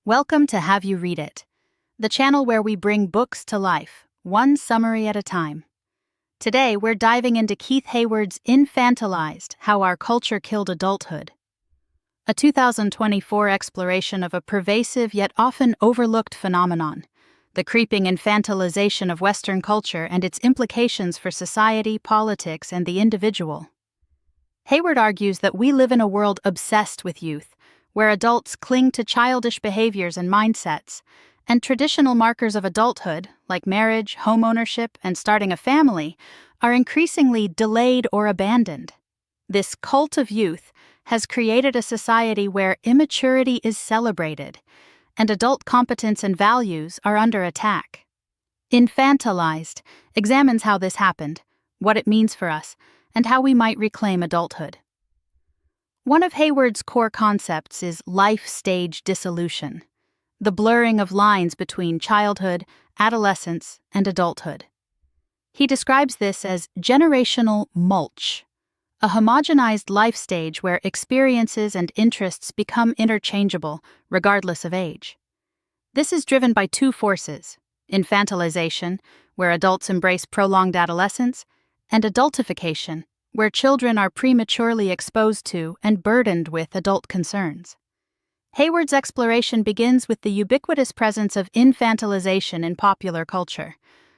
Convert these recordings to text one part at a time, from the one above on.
Welcome to Have You Read It, the channel where we bring books to life, one summary at a time. Today, we're diving into Keith Hayward's Infantilized, How Our Culture Killed Adulthood, a 2024 exploration of a pervasive yet often overlooked phenomenon, the creeping infantilization of Western culture and its implications for society, politics, and the individual. Hayward argues that we live in a world obsessed with youth, where adults cling to childish behaviors and mindsets, and traditional markers of adulthood, like marriage, homeownership, and starting a family, are increasingly delayed or abandoned. This cult of youth has created a society where immaturity is celebrated, and adult competence and values are under attack. Infantilized examines how this happened, what it means for us, and how we might reclaim adulthood. One of Hayward's core concepts is life stage dissolution, the blurring of lines between childhood, adolescence, and adulthood. He describes this as generational mulch, a homogenized life stage where experiences and interests become interchangeable, regardless of age. This is driven by two forces: infantilization, where adults embrace prolonged adolescence, and adultification, where children are prematurely exposed to and burdened with adult concerns. Hayward's exploration begins with the ubiquitous presence of infantilization in popular culture.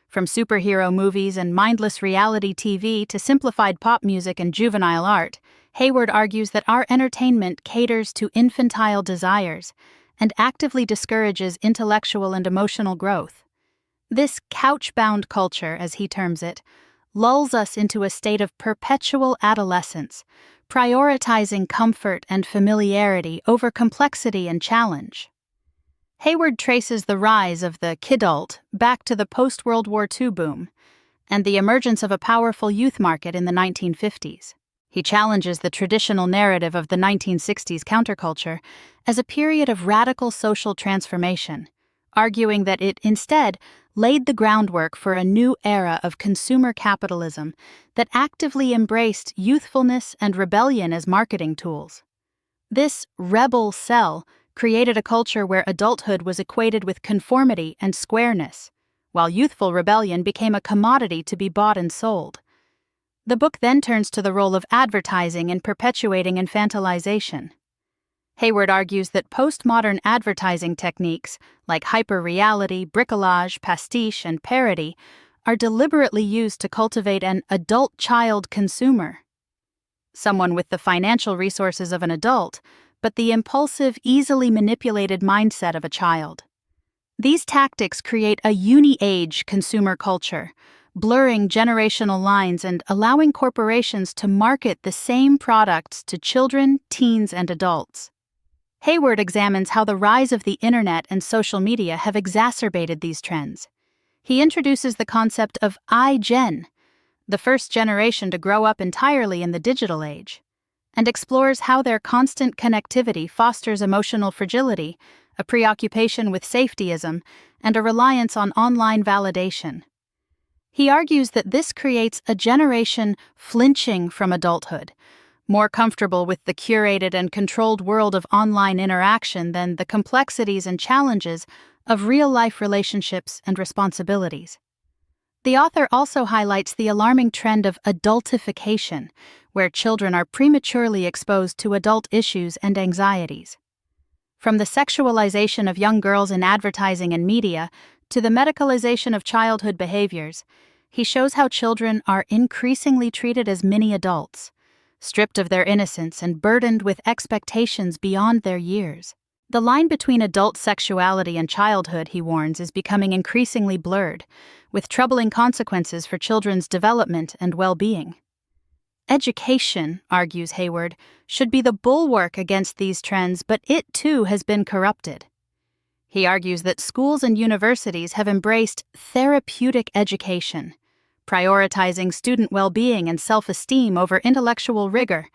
From superhero movies and mindless reality TV to simplified pop music and juvenile art, Hayward argues that our entertainment caters to infantile desires and actively discourages intellectual and emotional growth. This couch-bound culture, as he terms it, lulls us into a state of perpetual adolescence, prioritizing comfort and familiarity over complexity and challenge. Hayward traces the rise of the kidult back to the post-World War II boom and the emergence of a powerful youth market in the 1950s. He challenges the traditional narrative of the 1960s counterculture as a period of radical social transformation, arguing that it instead laid the groundwork for a new era of consumer capitalism that actively embraced youthfulness and rebellion as marketing tools. This rebel cell created a culture where adulthood was equated with conformity and squareness, while youthful rebellion became a commodity to be bought and sold. The book then turns to the role of advertising in perpetuating infantilization. Hayward argues that postmodern advertising techniques like hyperreality, bricolage, pastiche, and parody are deliberately used to cultivate an adult-child consumer, someone with the financial resources of an adult, but the impulsive, easily manipulated mindset of a child. These tactics create a uni-age consumer culture, blurring generational lines and allowing corporations to market the same products to children, teens, and adults. Hayward examines how the rise of the internet and social media have exacerbated these trends. He introduces the concept of iGen, the first generation to grow up entirely in the digital age, and explores how their constant connectivity fosters emotional fragility, a preoccupation with safetyism, and a reliance on online validation. He argues that this creates a generation flinching from adulthood, more comfortable with the curated and controlled world of online interaction than the complexities and challenges of real-life relationships and responsibilities. The author also highlights the alarming trend of adultification, where children are prematurely exposed to adult issues and anxieties. From the sexualization of young girls in advertising and media to the medicalization of childhood behaviors, he shows how children are increasingly treated as mini adults, stripped of their innocence and burdened with expectations beyond their years. The line between adult sexuality and childhood, he warns, is becoming increasingly blurred, with troubling consequences for children's development and well-being. Education, argues Hayward, should be the bulwark against these trends, but it too has been corrupted. He argues that schools and universities have embraced therapeutic education, prioritizing student well-being and self-esteem over intellectual rigor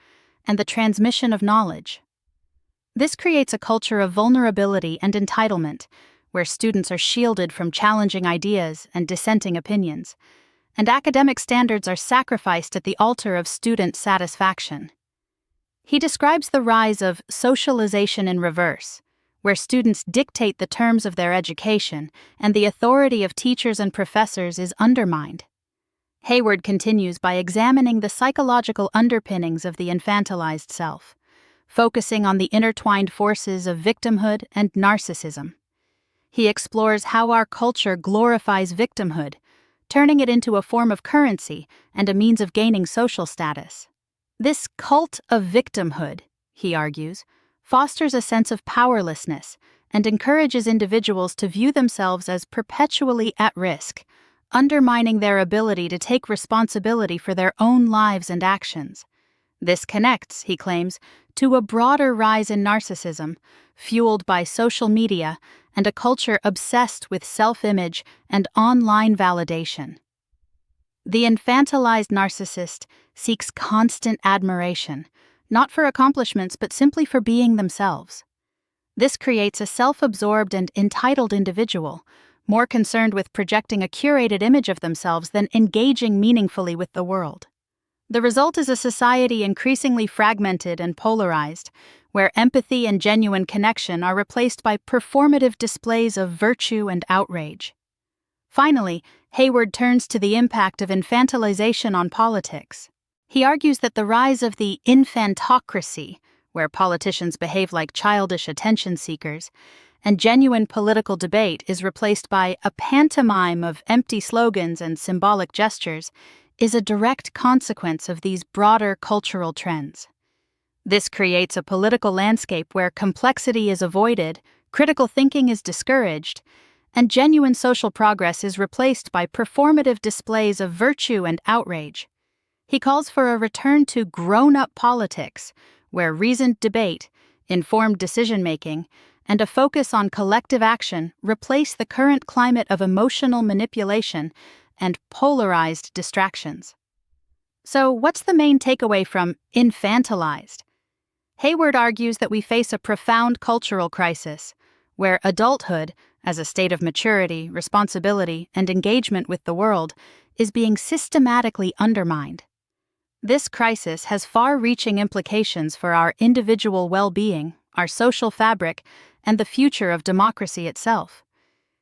and the transmission of knowledge. This creates a culture of vulnerability and entitlement, where students are shielded from challenging ideas and dissenting opinions, and academic standards are sacrificed at the altar of student satisfaction. He describes the rise of socialization in reverse, where students dictate the terms of their education and the authority of teachers and professors is undermined. Hayward continues by examining the psychological underpinnings of the infantilized self, focusing on the intertwined forces of victimhood and narcissism. He explores how our culture glorifies victimhood, turning it into a form of currency and a means of gaining social status. This cult of victimhood, he argues, fosters a sense of powerlessness and encourages individuals to view themselves as perpetually at risk, undermining their ability to take responsibility for their own lives and actions. This connects, he claims, to a broader rise in narcissism, fueled by social media and a culture obsessed with self-image and online validation. The infantilized narcissist seeks constant admiration, not for accomplishments but simply for being themselves. This creates a self-absorbed and entitled individual, more concerned with projecting a curated image of themselves than engaging meaningfully with the world. The result is a society increasingly fragmented and polarized, where empathy and genuine connection are replaced by performative displays of virtue and outrage. Finally, Hayward turns to the impact of infantilization on politics. He argues that the rise of the infantocracy, where politicians behave like childish attention seekers, and genuine political debate is replaced by a pantomime of empty slogans and symbolic gestures, is a direct consequence of these broader cultural trends. This creates a political landscape where complexity is avoided, critical thinking is discouraged, and genuine social progress is replaced by performative displays of virtue and outrage. He calls for a return to grown-up politics, where reasoned debate, informed decision-making, and a focus on collective action replace the current climate of emotional manipulation and polarized distractions. So, what's the main takeaway from Infantilized? Hayward argues that we face a profound cultural crisis, where adulthood, as a state of maturity, responsibility, and engagement with the world, is being systematically undermined. This crisis has far-reaching implications for our individual well-being, our social fabric, and the future of democracy itself.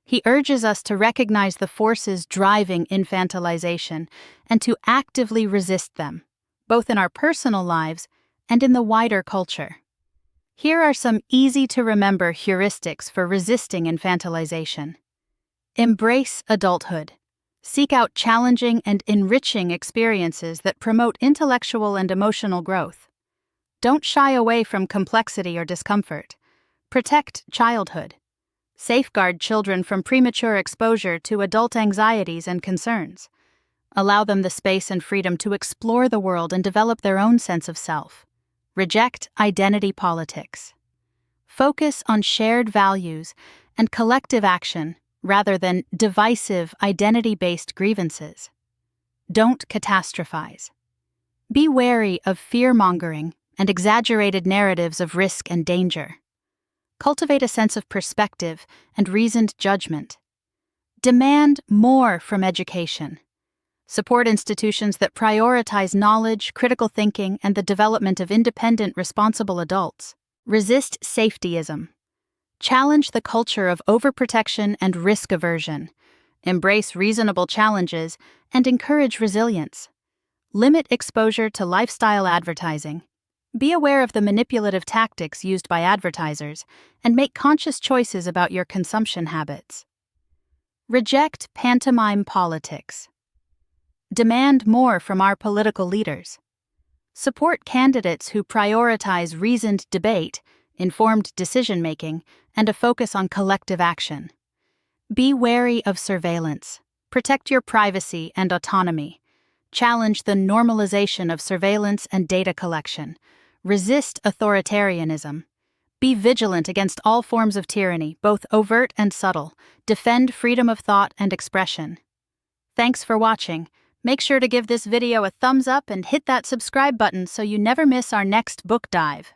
He urges us to recognize the forces driving infantilization and to actively resist them, both in our personal lives and in the wider culture. Here are some easy-to-remember heuristics for resisting infantilization. Embrace adulthood. Seek out challenging and enriching experiences that promote intellectual and emotional growth. Don't shy away from complexity or discomfort. Protect childhood. Safeguard children from premature exposure to adult anxieties and concerns. Allow them the space and freedom to explore the world and develop their own sense of self. Reject identity politics. Focus on shared values and collective action rather than divisive, identity-based grievances. Don't catastrophize. Be wary of fear-mongering and exaggerated narratives of risk and danger. Cultivate a sense of perspective and reasoned judgment. Demand more from education. Support institutions that prioritize knowledge, critical thinking, and the development of independent, responsible adults. Resist safetyism. Challenge the culture of overprotection and risk aversion. Embrace reasonable challenges and encourage resilience. Limit exposure to lifestyle advertising. Be aware of the manipulative tactics used by advertisers and make conscious choices about your consumption habits. Reject pantomime politics. Demand more from our political leaders. Support candidates who prioritize reasoned debate, informed decision-making, and a focus on collective action. Be wary of surveillance. Protect your privacy and autonomy. Challenge the normalization of surveillance and data collection. Resist authoritarianism. Be vigilant against all forms of tyranny, both overt and subtle. Defend freedom of thought and expression. Thanks for watching. Make sure to give this video a thumbs up and hit that subscribe button so you never miss our next book dive.